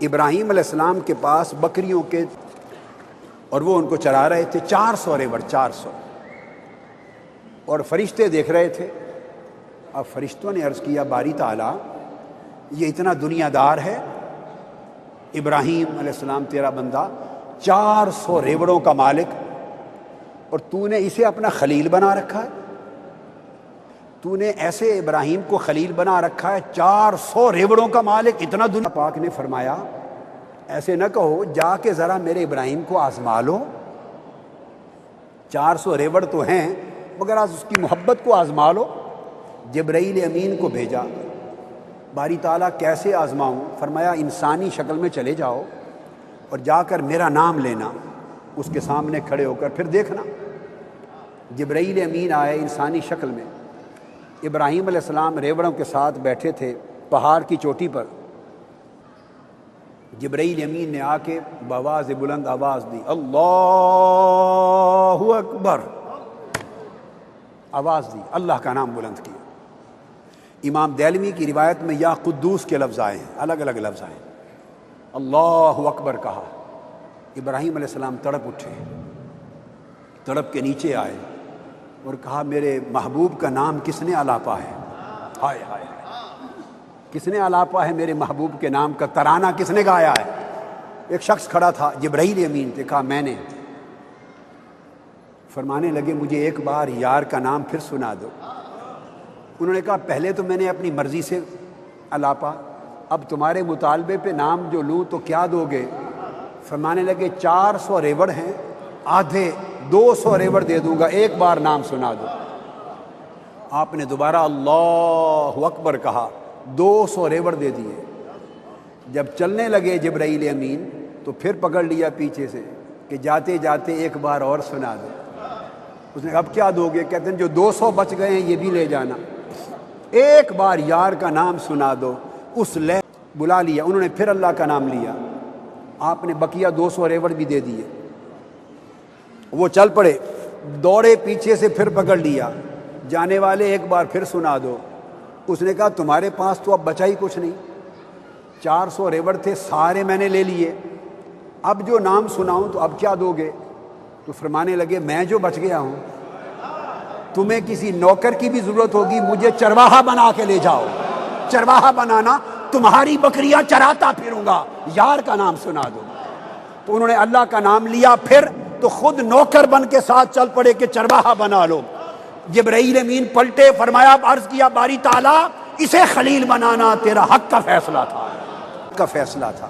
ابراہیم علیہ السلام کے پاس بکریوں کے، اور وہ ان کو چرا رہے تھے، 400 ریوڑ، 400، اور فرشتے دیکھ رہے تھے۔ اب فرشتوں نے عرض کیا باری تعالیٰ یہ اتنا دنیا دار ہے، ابراہیم علیہ السلام تیرا بندہ 400 ریوڑوں کا مالک، اور تو نے اسے اپنا خلیل بنا رکھا ہے، تو نے ایسے ابراہیم کو خلیل بنا رکھا ہے، 400 ریوڑوں کا مالک، اتنا دنیا۔ پاک نے فرمایا ایسے نہ کہو، جا کے ذرا میرے ابراہیم کو آزما لو، 400 ریوڑ تو ہیں مگر آج اس کی محبت کو آزما لو۔ جبرائیل امین کو بھیجا، باری تعالیٰ کیسے آزماؤں؟ فرمایا انسانی شکل میں چلے جاؤ اور جا کر میرا نام لینا، اس کے سامنے کھڑے ہو کر پھر دیکھنا۔ جبرائیل امین آئے انسانی شکل میں، ابراہیم علیہ السلام ریوڑوں کے ساتھ بیٹھے تھے پہاڑ کی چوٹی پر۔ جبرائیل امین نے آ کے بآواز بلند آواز دی، اللہ اکبر، آواز دی، اللہ کا نام بلند کیا۔ امام دہلوی کی روایت میں یا قدوس کے لفظ آئے ہیں، الگ الگ لفظ آئے ہیں۔ اللہ اکبر کہا، ابراہیم علیہ السلام تڑپ اٹھے، تڑپ کے نیچے آئے اور کہا میرے محبوب کا نام کس نے الاپا ہے؟ ہائے ہائے، کس نے الاپا ہے میرے محبوب کے نام کا ترانہ کس نے گایا ہے؟ ایک شخص کھڑا تھا، جبرائیل امین نے کہا میں نے۔ فرمانے لگے مجھے ایک بار یار کا نام پھر سنا دو۔ انہوں نے کہا پہلے تو میں نے اپنی مرضی سے الاپا، اب تمہارے مطالبے پہ نام جو لوں تو کیا دو گے؟ فرمانے لگے 400 ریوڑ ہیں، آدھے 200 ریوڑ دے دوں گا، ایک بار نام سنا دو۔ آپ نے دوبارہ اللہ اکبر کہا، 200 ریوڑ دے دیے۔ جب چلنے لگے جبرائیل امین تو پھر پکڑ لیا پیچھے سے کہ جاتے جاتے ایک بار اور سنا دو۔ اس نے کہا اب کیا دو گے؟ کہتے ہیں جو 200 بچ گئے ہیں یہ بھی لے جانا، ایک بار یار کا نام سنا دو۔ اس لے بلا لیا، انہوں نے پھر اللہ کا نام لیا، آپ نے بقیہ 200 ریوڑ بھی دے دیے۔ وہ چل پڑے، دوڑے پیچھے سے پھر پکڑ لیا، جانے والے ایک بار پھر سنا دو۔ اس نے کہا تمہارے پاس تو اب بچا ہی کچھ نہیں، 400 ریوڑ تھے سارے میں نے لے لیے، اب جو نام سناؤں تو اب کیا دو گے؟ تو فرمانے لگے میں جو بچ گیا ہوں، تمہیں کسی نوکر کی بھی ضرورت ہوگی مجھے چرواہا بنا کے لے جاؤ، چرواہا بنانا، تمہاری بکریاں چراتا پھروں گا، یار کا نام سنا دو۔ تو انہوں نے اللہ کا نام لیا، پھر تو خود نوکر بن کے ساتھ چل پڑے کہ چرواہا بنا لو۔ جبرائیل امین پلٹے، فرمایا عرض کیا باری تعالیٰ اسے خلیل بنانا تیرا حق کا فیصلہ تھا، حق کا فیصلہ تھا۔